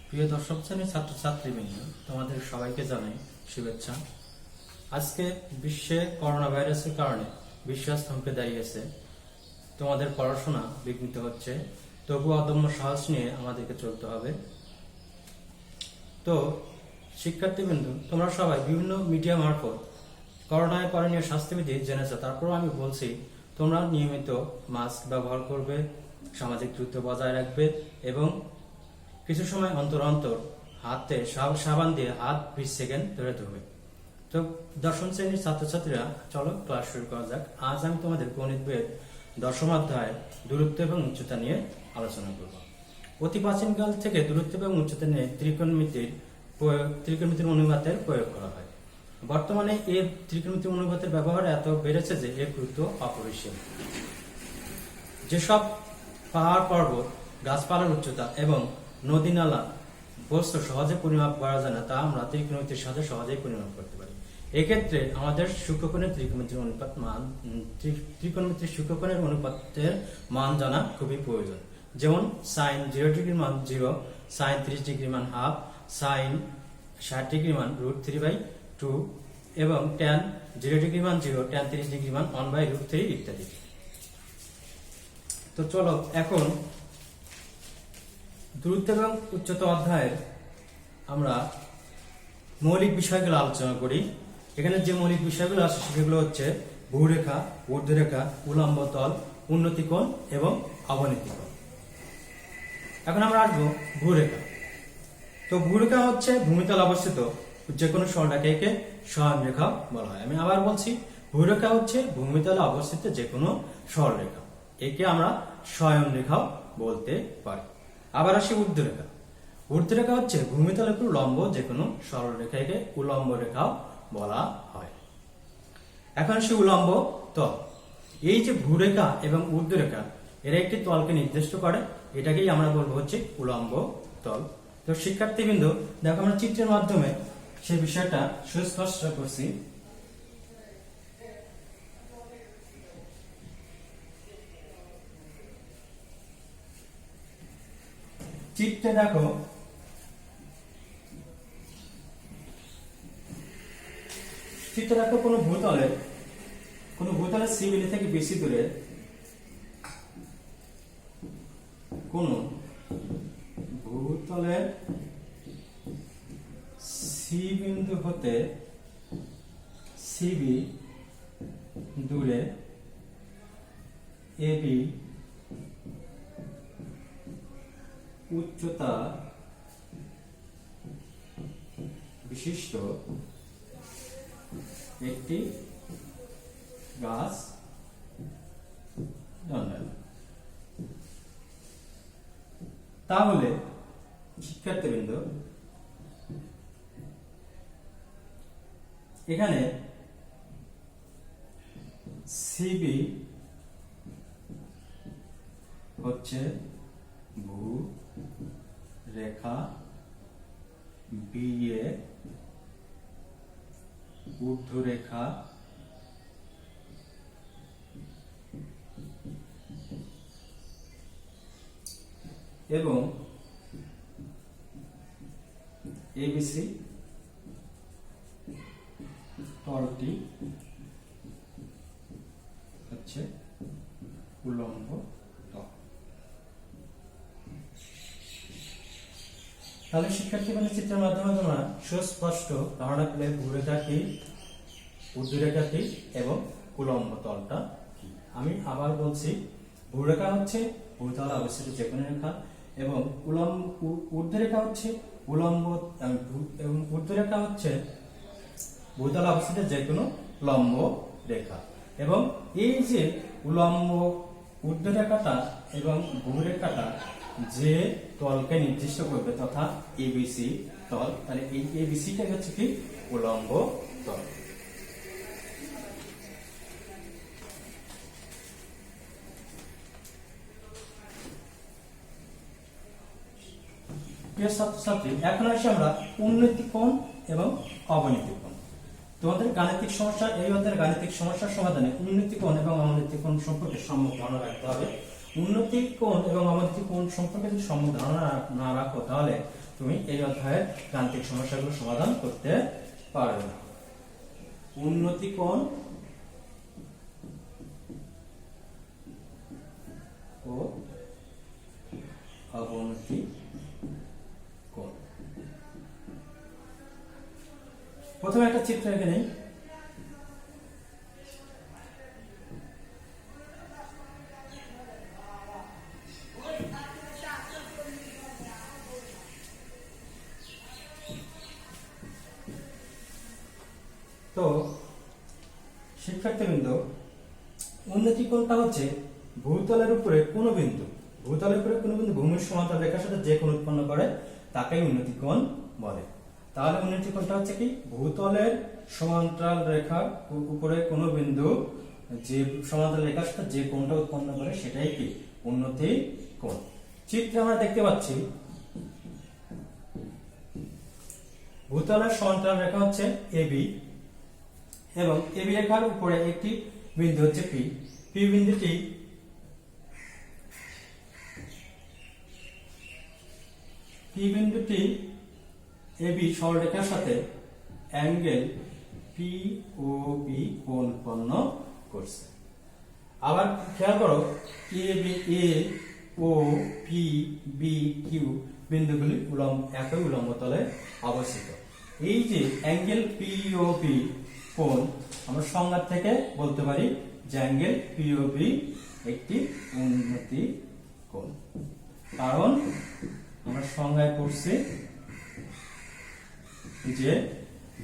প্রিয় দর্শক শ্রেণীর ছাত্রছাত্রীবৃন্দ, তোমাদের সবাইকে জানাই শুভেচ্ছা। আজকে বিশ্বে করোনা ভাইরাসের কারণে বিশ্ব থমকে দাঁড়িয়েছে, তোমাদের পড়াশোনা বিঘ্নিত হচ্ছে, তবু অদম্য সাহস নিয়ে আমাদেরকে চলতে হবে। তো শিক্ষার্থীবৃন্দ, তোমরা সবাই বিভিন্ন মিডিয়া মারফত করোনায় করণীয় স্বাস্থ্যবিধি জেনেছো, তারপরও আমি বলছি তোমরা নিয়মিত মাস্ক ব্যবহার করবে, সামাজিক দূরত্ব বজায় রাখবে এবং কিছু সময় অন্তর অন্তর হাতে সাবান দিয়ে হাত 20 সেকেন্ড ধরে ধুবে। তো দশম শ্রেণীর ছাত্রছাত্রীরা, চলো ক্লাস শুরু করা যাক। আজ আমি তোমাদের গণিত বইয়ের দশম অধ্যায় দূরত্ব এবং উচ্চতা নিয়ে আলোচনা করব। অতি প্রাচীনকাল থেকে দূরত্ব এবং উচ্চতা নিয়ে ত্রিকোণমিতির অনুপাতের প্রয়োগ করা হয়। বর্তমানে এই ত্রিকোণমিতির অনুপাতের ব্যবহার এত বেড়েছে যে এর গুরুত্ব অপরিসীম। যেসব পাহাড় পর্বত, গাছপালার উচ্চতা এবং নদী নালা বস্তু সহজে পরিমাপ করা যায় না, তা আমরা ত্রিকোণমিতির সাথে সহজেই পরিমাপ করতে পারি। এক্ষেত্রে আমাদের সূক্ষ্মকোণের ত্রিকোণমিতির সূক্ষ্মকোণের অনুপাতের মান জানা খুবই প্রয়োজন। যেমন সাইন 0 ডিগ্রির মান 0, সাইন 30 ডিগ্রির মান হাফ, সাইন 60 ডিগ্রির মান √3/2 এবং ট্যান 0 ডিগ্রির মান 0, ট্যান 30 ডিগ্রির মান 1/√3 ইত্যাদি। তো চলো এখন দূরত্ব এবং উচ্চতা অধ্যায়ের আমরা মৌলিক বিষয়গুলো আলোচনা করি। এখানে যে মৌলিক বিষয়গুলো আছে সেগুলো হচ্ছে ভূরেখা, ঊর্ধ্বরেখা, উল্লম্ব তল, উন্নতি কোণ এবং অবনতি কোণ। এখন আমরা আসবো ভূরেখা। তো ভূরেখা হচ্ছে ভূমিতল অবস্থিত যে কোনো সরলরেখাকে সয়নরেখা বলা হয়। আমি আবার বলছি, ভূরেখা হচ্ছে ভূমিতলে অবস্থিত যে কোনো সরলরেখা, একে আমরা সয়নরেখা বলতে পারি। আবার আসি ঊর্ধ্বরেখা। ঊর্ধ্বরেখা হচ্ছে ভূমিতলের উপর লম্ব যে কোনো সরলরেখাকে উল্লম্ব রেখাও বলা হয়। এখন আসি উল্লম্ব তল। এই যে ভূরেখা এবং ঊর্ধ্বরেখা এরা একটি তলকে নির্দিষ্ট করে, এটাকেই আমরা বলবো হচ্ছে উল্লম্ব তল। তো শিক্ষার্থীবৃন্দ দেখো, আমরা চিত্রের মাধ্যমে সেই বিষয়টা সুস্পষ্ট করছি। চিত্রে দেখো, কোনো ভূতলের সি বিন্দু থেকে বেশি দূরে কোন ভূতলের সি বিন্দু হতে সিবি দূরে এবি উচ্চতা বিশিষ্ট একটি গাছ জন্মায়। তাহলে শিক্ষার্থীবৃন্দ, এখানে সিবি হচ্ছে ভূ রেখা, বিএ ঊর্ধ্বরেখা, এবং এবিসি তলটি হচ্ছে উল্লম্ব তল। তাহলে শিক্ষার্থীগণ, চিত্রের মাধ্যমে তোমরা সুস্পষ্ট ধারণা পেলে ভূরেখা কি, ঊর্ধ্বরেখা কি এবং উল্লম্ব তলটা কি। আমি আবার বলছি, ভূরেখা হচ্ছে ভূতলে অবস্থিত যে কোনো রেখা এবং ঊর্ধ্বরেখা হচ্ছে ঊর্ধ্বরেখা হচ্ছে ভূতলে অবস্থিত যে কোনো লম্ব রেখা। এবং এই যে উল্লম্ব ঊর্ধ্বরেখাটা এবং ভূরেখাটা যে তলকে নির্দিষ্ট করবে, তথা এবিসি তল, তাহলে এই এবিসিটা হচ্ছে কি উল্লম্ব তল। ছাত্রছাত্রী, এখন আসি আমরা উন্নতি কোণ এবং অবনতি কোণ। তোমাদের গাণিতিক সমস্যা, এই অধ্যায়ের গাণিতিক সমস্যার সমাধানে উন্নতি কোণ এবং অবনতি কোণ সম্পর্কে সম্যক ধারণা রাখতে হবে। উন্নতি কোণ এবং অবনতি কোণ সম্পর্কে যদি সম্যক ধারণা না রাখো, তাহলে তুমি এই অধ্যায়ের গাণিতিক সমস্যাগুলো সমাধান করতে পারবে। উন্নতি কোণ ও অবনতি কোণ। প্রথমে একটা চিত্র এঁকে নেই। তো শিক্ষার্থীবৃন্দ, উন্নতি কোণটা হচ্ছে ভূতলের উপরে কোনো বিন্দু ভূমির সমান্তরাল রেখার সাথে যে কোণ উৎপন্ন করে তাকেই উন্নতি কোণ বলে। তাহলে উন্নতি কোণটা হচ্ছে কি, ভূতলের সমান্তরাল রেখার উপরে কোনো বিন্দু যে সমান্তরাল রেখার সাথে যে কোণটা উৎপন্ন করে সেটাই কি উন্নতি কোণ। চিত্রে আমরা দেখতে পাচ্ছি ভূতলের সমান্তরাল রেখা হচ্ছে এবি এবং এবি রেখার উপরে একটি বিন্দু হচ্ছে পি। পি বিন্দুটি এবি সরলরেখার সাথে অ্যাঙ্গেল পি ও বি কোণ উৎপন্ন করছে। আবার খেয়াল করো, এ ও পি বি কিউ বিন্দুগুলি একই উলম্ব তলে অবস্থিত। এই যে অ্যাঙ্গেল পি ও বি কোণ আমরা সংজ্ঞা থেকে বলতে পারি যে অ্যাঙ্গেল পি ও বি একটি উন্নতি কোণ। কারণ আমরা সংজ্ঞায় পড়ছি যে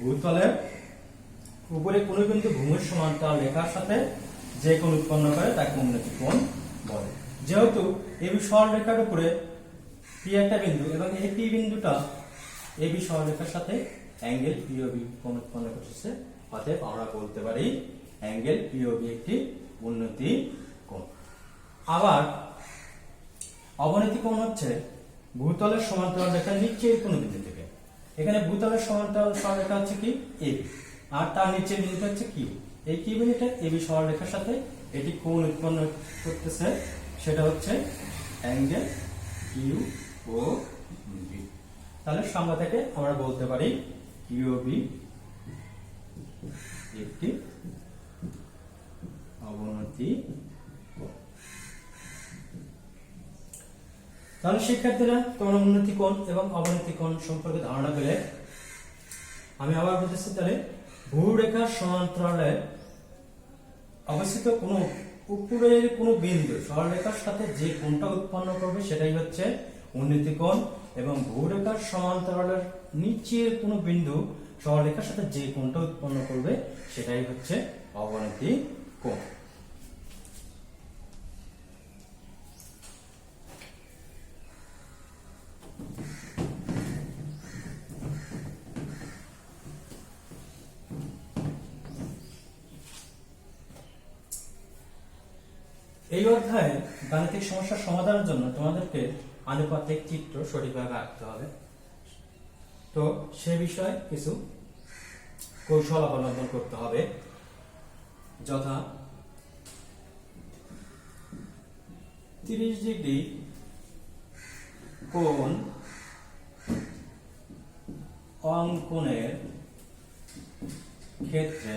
ভূতলের উপরে কোন বিন্দু ভূমির সমান্তরাল রেখার সাথে যে কোণ উৎপন্ন করে তাকে উন্নতি কোণ বলে। যেহেতু এবি সরলরেখার উপরে পি একটা বিন্দু এবং এই পি বিন্দুটা এবি সরলরেখার সাথে অ্যাঙ্গেল পি ও বি কোণ উৎপন্ন করছে, অতএব আমরা বলতে পারি অ্যাঙ্গেল পি ও বি একটি উন্নতি কোণ। আবার অবনতি কোণ হচ্ছে ভূতলের সমান্তরাল রেখার নিচের কোন বিন্দু থেকে। এখানে ভূতলের সমান্তরাল সরলরেখা হচ্ছে কি এবি, আর তার নিচের বিন্দুটা হচ্ছে কিউ। এই কিউ বিন্দুটা এবি সরলরেখার সাথে এটি কোণ উৎপন্ন করতেছে, সেটা হচ্ছে অ্যাঙ্গেল কিউ ও বি। তাহলে সংজ্ঞা থেকে আমরা বলতে পারি কিউ ও বি একটি অবনতি কোণ। তাহলে শিক্ষার্থীরা, তোমরা উন্নতি কোণ এবং অবনতি কোণ সম্পর্কে ধারণা পেলে। আমি আবার বলতেছি, তাহলে ভূরেখার সমান্তরালে অবস্থিত কোনো উপরের কোনো বিন্দু সরলরেখার সাথে যে কোণটা উৎপন্ন করবে সেটাই হচ্ছে উন্নতি কোণ, এবং ভূরেখার সমান্তরালের নিচের কোনো বিন্দু সরলরেখার সাথে যে কোণটা উৎপন্ন করবে সেটাই হচ্ছে অবনতি কোণ। এই অধ্যায়ে গাণিতিক সমস্যার সমাধানের জন্য তোমাদেরকে আনুপাতিক চিত্র সঠিকভাবে আঁকতে হবে। তো সে বিষয়ে কিছু কৌশল অবলম্বন করতে হবে, যথা 30 ডিগ্রি কোণ অঙ্কনের ক্ষেত্রে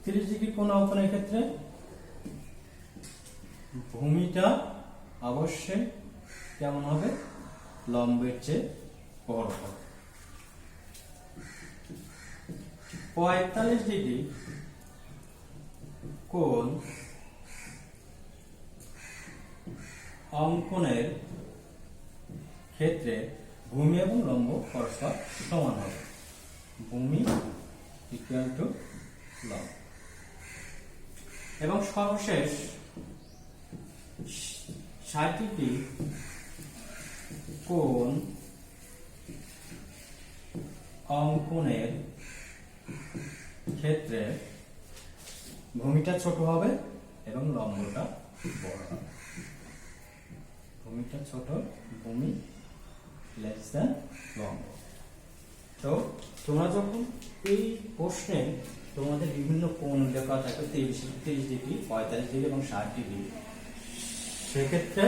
30 ডিগ্রি কোণ অঙ্কনের ক্ষেত্রে ভূমিটা অবশ্যই কেমন হবে, লম্বের চেয়ে বড় হবে। 45 ডিগ্রি কোণ অঙ্কনের ক্ষেত্রে ভূমি এবং লম্ব পরস্পর সমান হবে। ভূমি ইকুয়াল টু লম্ব। এবং সর্বশেষ 60 ডিগ্রি কোণ অঙ্কনের ক্ষেত্রে ভূমিটা ছোট হবে এবং লম্বটা বড় হবে। ভূমিটা ছোট, ভূমি লেস দ্যান লম্ব। তো তোমরা যখন এই প্রশ্নে তোমাদের বিভিন্ন কোণ লেখা থাকে 30 ডিগ্রি, 45 ডিগ্রি এবং 60 ডিগ্রি, সেক্ষেত্রে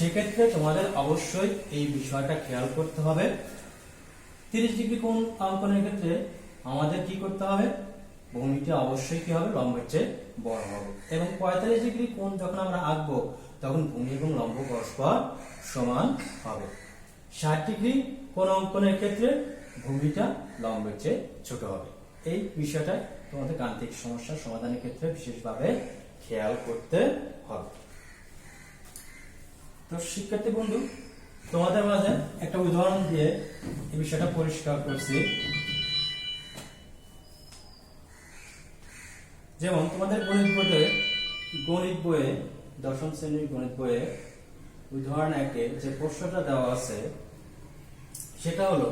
সেক্ষেত্রে তোমাদের অবশ্যই এই বিষয়টা খেয়াল করতে হবে। 30 ডিগ্রি কোণ অঙ্কনের ক্ষেত্রে আমাদের কি করতে হবে, ভূমিটা অবশ্যই কি হবে, লম্বের চেয়ে বড় হবে। এবং 45 ডিগ্রি কোণ যখন আমরা আঁকবো তখন ভূমি এবং লম্ব পরস্পর সমান হবে। 60 ডিগ্রি কোণ অঙ্কনের ক্ষেত্রে ভূমিটা লম্বের চেয়ে ছোট হবে। এই বিষয়টা তোমাদের গাণিতিক সমস্যার সমাধানের ক্ষেত্রে বিশেষভাবে খেয়াল করতে হবে। তো শিক্ষার্থী বন্ধু, তোমাদের মাঝে একটা উদাহরণ দিয়ে এই বিষয়টা পরিষ্কার করছি। যেমন তোমাদের গণিত বইয়ে 10ম শ্রেণীর গণিত বইয়ে উদাহরণ 1-এ যে প্রশ্নটা দেওয়া আছে সেটা হলো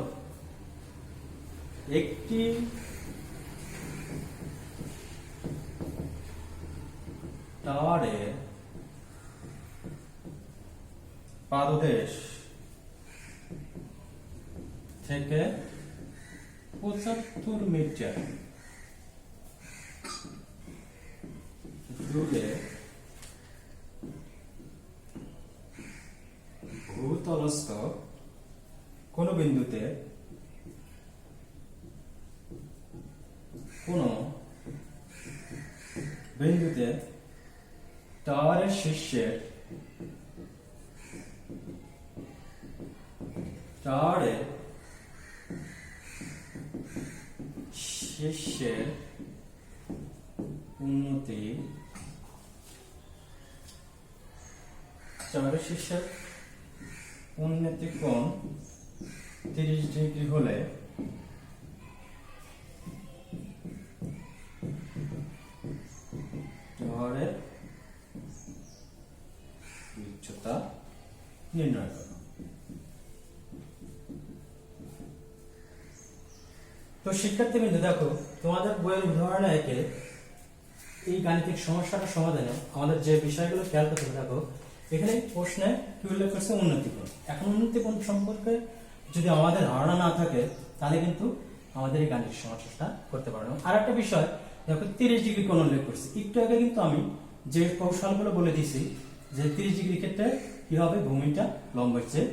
একটি টাওয়ারের পাদদেশ থেকে 75 মিটার দূরে ভূতলস্থ কোন বিন্দুতে টাওয়ারের শীর্ষের উন্নতি কোণ 30 ডিগ্রি হলে টাওয়ারের উচ্চতা নির্ণয় করো। তো শিক্ষার্থীবৃন্দ দেখো, তোমাদের বইয়ের উদাহরণ 1-এ এই গাণিতিক সমস্যাটা সমাধানে আমাদের যে বিষয়গুলো খেয়াল করতে হবে, দেখো এখানে প্রশ্নে কি উল্লেখ করছে, উন্নতি কোণ। এখন উন্নতি কোণ সম্পর্কে যদি আমাদের ধারণা না থাকে তাহলে কিন্তু আমাদের এই গাণিতিক সমস্যাটা করতে পারবো না। আর একটা বিষয় দেখো, 30 ডিগ্রি কোণ উল্লেখ করছি। একটু আগে কিন্তু আমি যে কৌশলগুলো বলে দিয়েছি যে 30 ডিগ্রি ক্ষেত্রে কি হবে, ভূমিটা লম্বের চেয়ে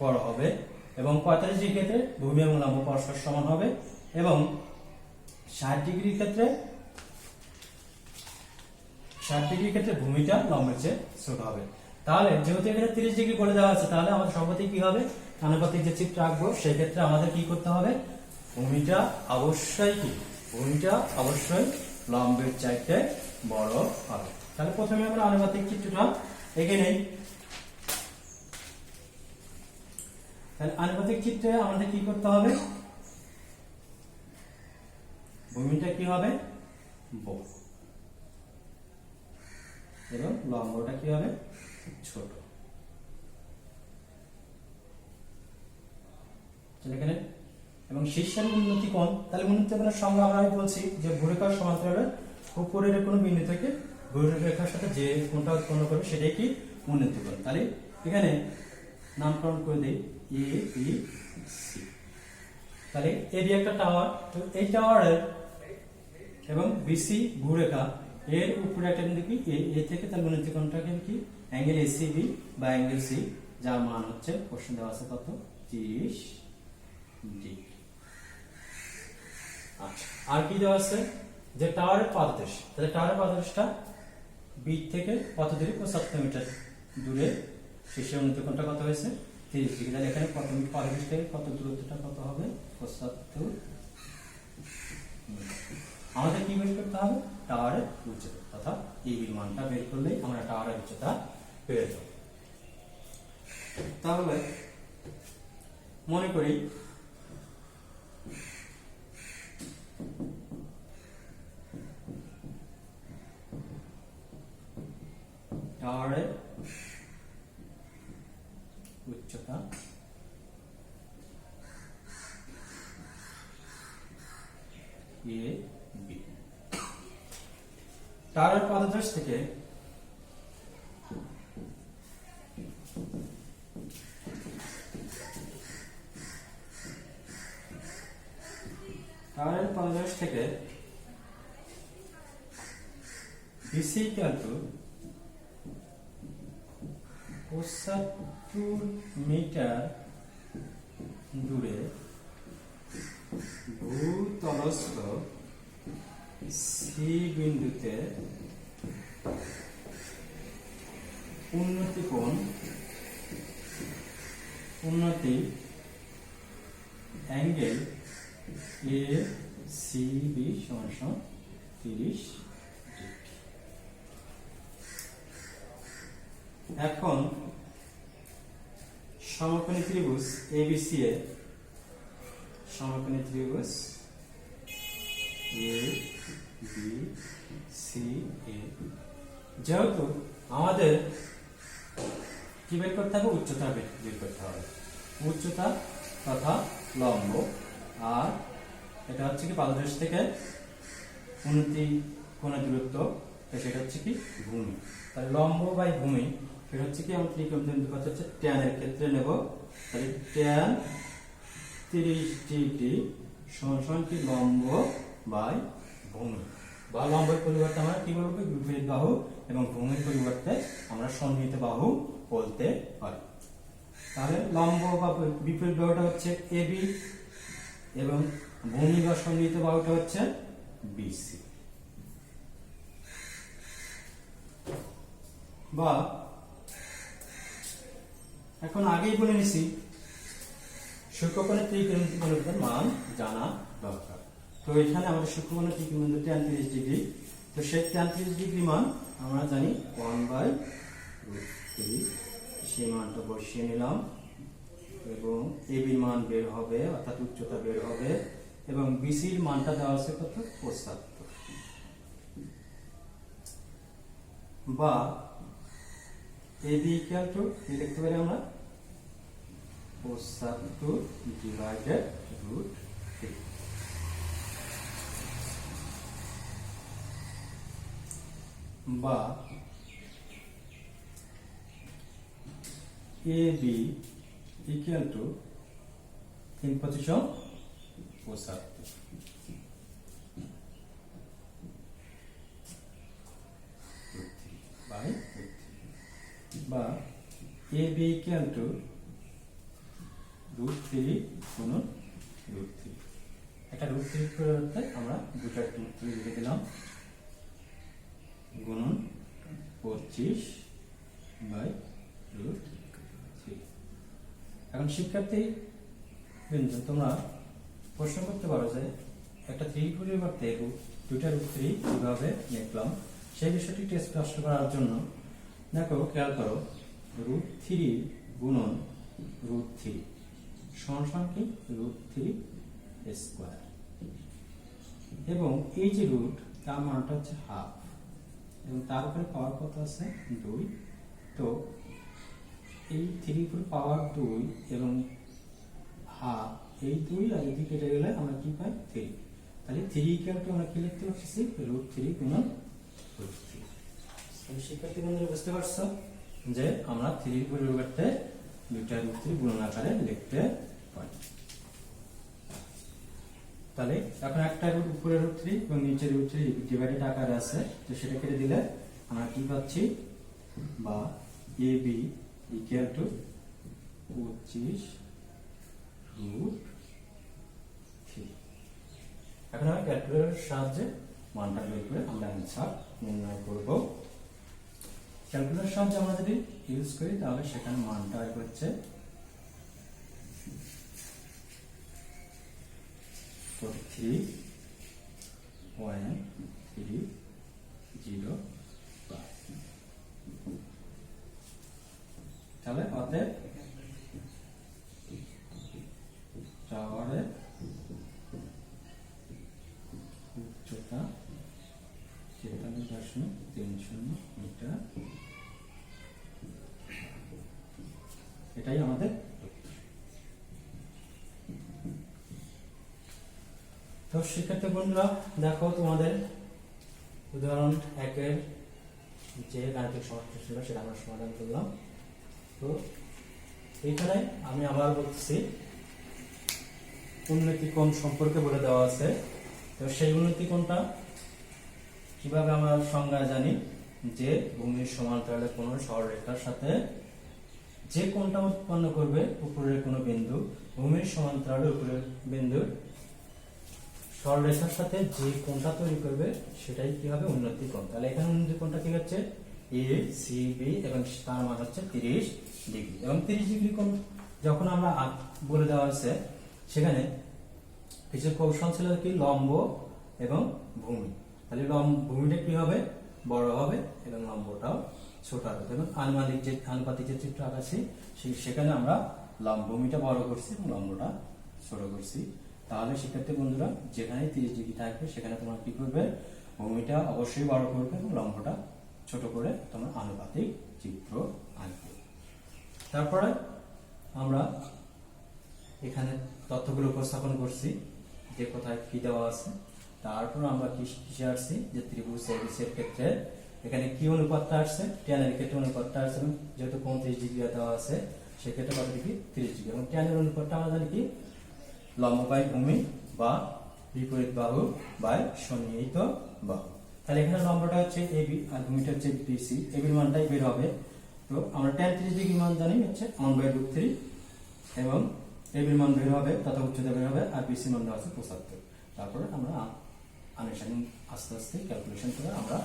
বড় হবে, এবং 45 ডিগ্রি ক্ষেত্রে ভূমি এবং লম্ব পরস্পর সমান হবে, এবং 60 ডিগ্রি ক্ষেত্রে ভূমিটা লম্বের চেয়ে ছোট হবে। তাহলে যেহেতু এখানে 30 ডিগ্রি বলে দেওয়া আছে, তাহলে আমাদের সর্বদাই কি হবে, আনুপাতিক যে চিত্র আঁকবো সেই ক্ষেত্রে আমাদের কি করতে হবে, ভূমিটা অবশ্যই লম্বের চাইতে বড় হবে। তাহলে প্রথমে আমরা আনুপাতিক চিত্রটা এঁকে নেই। তাহলে আনুপাতিক চিত্রে আমাদের কি করতে হবে, ভূমিটা কি হবে, বড়, এবং লম্বটা কি হবে, ছোট। এখানে এবং শীর্ষের উন্নতি কোণ, তাহলে উন্নতি কোণের সংজ্ঞা আমি বলছি যে ভূরেখার সমান্তরালে উপরের কোনো বিন্দু থেকে ভূরেখার সাথে যে কোণটা উৎপন্ন করবে সেটাই কি, উন্নতি কোণ। তাহলে এখানে নামকরণ করে দেই এ বি সি। তাহলে এডি একটা টাওয়ার, তো এই টাওয়ারের এবং বিসি ভূরেখা এর উপরে একটা বিন্দু কি এ থেকে, তার উন্নতি কোণটাকে কি অ্যাঙ্গেল এসিবি বা অ্যাঙ্গেল সি, যার মান হচ্ছে প্রশ্ন দেওয়া আছে কত, 30 ডিগ্রি। আচ্ছা, আর কি দেওয়া আছে, যে টাওয়ারের পাদদেশ, তাহলে টাওয়ারের পাদদেশটা বি থেকে কত দূরে, 75 মিটার দূরে, শীর্ষের উন্নতি কোণটা কত হয়েছে, 30 ডিগ্রি। তাহলে এখানে কত পাদদেশ থেকে কত দূরত্বটা কত হবে, 75। আমাদের কি বের করতে হবে, টাওয়ারের উচ্চতা, অর্থাৎ ইবির মানটা বের করলেই আমরা টাওয়ারের উচ্চতা পেয়ে যাব। তাহলে মনে করি টাওয়ারের উচ্চতা এ বি। টাওয়ারের পাদদেশ থেকে BC equal to 75 মিটার দূরে ভূতলস্থ সি বিন্দুতে উন্নতি অ্যাঙ্গেল এ সি বি সমান 30 ডিগ্রি। এখন সমকোণী ত্রিভুজ এবিসি এ সমকোণী ত্রিভুজ এ বি সি এ যেহেতু আমাদের কি বের করতে হবে, উচ্চতা বের করতে হবে, উচ্চতা তথা লম্ব, আর এটা হচ্ছে কি পাদদেশ থেকে উন্নতি কোণের দূরত্ব, সেটা হচ্ছে কি ভূমি। তাহলে লম্ব বাই ভূমি সেটা হচ্ছে কি আমরা ত্রিকোণমিতির কথা হচ্ছে ট্যান এর ক্ষেত্রে নেব। তাহলে ট্যান 30 ডিগ্রি সমান কি লম্ব বাই ভূমি, বা লম্বের পরিবর্তে আমরা কি বলবো বিপরীত বাহু, এবং ভূমির পরিবর্তে আমরা সন্নিহিত বাহু বলতে পারি। তাহলে লম্ব বা বিপরীত বাহুটা হচ্ছে এবি এবং ভূমি বা সন্নিহিত বাহুটা হচ্ছে বিসি। বা এখন আগেই বলে নিছি সূক্ষ্মকোণের ত্রিকোণমিতির মান জানা দরকার। তো এখানে আমাদের সূক্ষ্মকোণের ত্রিকোণমিতি tan 30 ডিগ্রি, তো সেই tan 30 ডিগ্রি মান আমরা জানি 1/√3, সেই মানটা বসিয়ে নিলাম এবং এবি মান বের হবে অর্থাৎ উচ্চতা বের হবে, এবং বিসির মানটা দেওয়া আছে কত 75, বা এবি ইকুয়াল টু কি লিখতে পারি আমরা 75 ডিভাইডেড √3, বা এবি ইকুয়াল টু 3/75 বা এবি ইকুয়াল টু √3 গুণন √3, একটা √3 পরিবর্তে আমরা দুটা √3 লিখে দিলাম গুণন 25/√3। এখন শিক্ষার্থী বিন্দু তোমরা প্রশ্ন করতে পারো যে একটা 3 পরিবর্তে দুটা √3 কিভাবে লিখলাম, সেই বিষয়টি টেস্ট করার জন্য দেখো খেয়াল করো √3 গুণন √3 সমান কি √3 স্কয়ার, এবং এই যে রুট তার মানটা হচ্ছে হাফ, এবং তার উপরে পাওয়ার কত আছে 2, তো এই 3 উপরে পাওয়ার 2 এবং হাফ, এই 2 আর এই 2 কেটে গেলে আমরা কি পাই 3, তাহলে 3 ইকুয়াল টু আমরা কি লিখতে পারছি √3 গুণন √3। তাহলে শিক্ষার্থী বন্ধুরা বুঝতে পারছো যে আমরা 3 এর পরিবর্তে দুইটা √3 গুণন আকারে লিখতে পারি। তাহলে এখন একটা রুট উপরে √3 এবং নিচে √3 ডিভাইডেড আকারে আছে, তো সেটা কেটে দিলে আমরা কি পাচ্ছি, বা AB ইকুয়াল টু 25√3। এখন আমরা ক্যালকুলেটরের সাহায্যে মানটা বের করে আমরা অ্যান্সার নির্ণয় করব। ক্যালকুলেটরের সাহায্যে আমরা যদি ইউজ করি তাহলে সেখানে মানটা হচ্ছে 43.305। তাহলে অতএব টাওয়ারের উচ্চতা 43.30 মিটার, এটাই আমাদের। তো শিক্ষার্থী বন্ধুরা দেখো তোমাদের উদাহরণ 1-এর যে গাণিতিক সমস্যা ছিল সেটা আমরা সমাধান করলাম। তো এখানে আমি আবার বলছি উন্নতি কোণ সম্পর্কে বলে দেওয়া আছে। তো সেই উন্নতি কোণটা কিভাবে আমরা সংজ্ঞা জানি যে ভূমির সমান্তরালে কোন সরলরেখার সাথে যে কোণটা উৎপন্ন করবে উপরের কোনো বিন্দু ভূমির সমান্তরালে উপরের বিন্দুর সরলরেখার সাথে যে কোণটা তৈরি করবে সেটাই কি হবে উন্নতি কোণ। তাহলে এখানে উন্নতি কোণটা কি হচ্ছে এ সি বি এবং তার মান হচ্ছে 30 ডিগ্রি। এবং 30 ডিগ্রি কোণ যখন আমরা বলে দেওয়া হয়েছে সেখানে কিছু কৌশল ছিল কি লম্ব এবং ভূমি। তাহলে ভূমিটা কি হবে বড় হবে এবং লম্বটাও ছোট হবে। এবং আনুপাতিক যে চিত্র আঁকাছি সেখানে আমরা ভূমিটা বড় করছি এবং লম্বটা ছোট করছি। তাহলে শিক্ষার্থী বন্ধুরা যেখানে 30 ডিগ্রি থাকবে সেখানে তোমরা কি করবে ভূমিটা অবশ্যই বড় করবে এবং লম্বটা ছোট করে তোমরা আনুপাতিক চিত্র আঁকবে। তারপরে আমরা এখানে তথ্যগুলো উপস্থাপন করছি যে কোথায় কি দেওয়া আছে। তারপর আমরা কিসে আসছি যে ত্রিভুজ এবিসি এর ক্ষেত্রে এখানে কি অনুপাতটা আসছে tan এর ক্ষেত্রে অনুপাতটা আসছে এবং যেহেতু 35 ডিগ্রি দেওয়া আছে সেক্ষেত্রে কত ডিগ্রি 30 ডিগ্রি। এবং tan এর অনুপাতটা আমরা জানি কি লম্ব বাই ভূমি বা বিপরীত বাহু বাই সন্নিহিত বাহু। তাহলে এখানে লম্বটা হচ্ছে এবি আর ভূমিটা হচ্ছে বিসি। এবির মানটাই বের হবে। তো আমরা tan 30 ডিগ্রি মান জানি হচ্ছে 1/√3 এবং এবির মান বের হবে তথা উচ্চতা বের হবে আর বিসি মান দেওয়া আছে 75। তারপরে আমরা আনুষ্ঠানিক আস্তে আস্তে ক্যালকুলেশন করে আমরা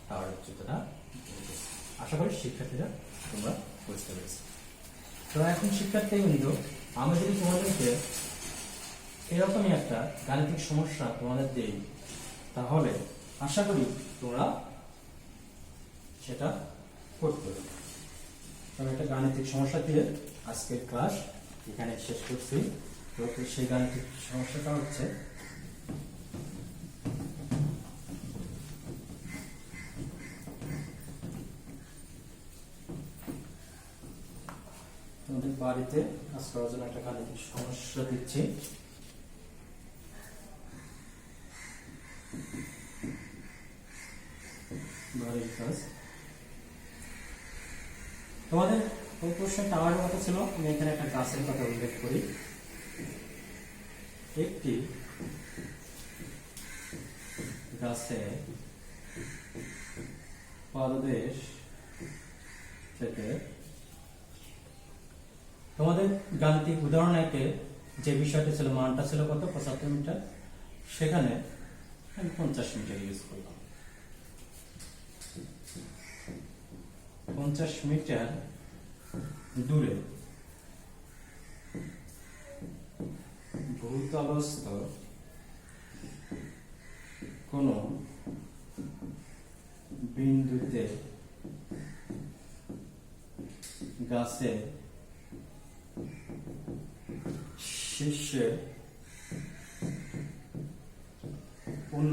টাওয়ার উচ্চতাটা আশা করি শিক্ষার্থীরা তোমরা বুঝতে পেরেছো। তো এখন শিক্ষার্থী বিন্দু আমি যদি তোমাদেরকে এরকমই একটা গাণিতিক সমস্যা তোমাদের দেই তাহলে আশা করি তোমরা সেটা করতে পারবে। তবে একটা গাণিতিক সমস্যা দিয়ে আজকের ক্লাস এখানে শেষ করছি। তো সেই গাণিতিক সমস্যাটা হচ্ছে তোমাদের বাড়িতে কাজ করার জন্য একটা গাণিতিক সমস্যা দিচ্ছি। তোমাদের ওই প্রশ্নের টাওয়ারের কথা ছিল আমি এখানে একটা গাছের কথা উল্লেখ করি। একটি গাছে পাদদেশ থেকে তোমাদের গাণিতিক উদাহরণ একে যে বিষয়টা ছিল মানটা ছিল কত 75 মিটার, সেখানে আমি 50 মিটার ইউজ করলাম। 50 মিটার দূরে ভূতলস্থ কোন বিন্দুতে গাছের শীর্ষে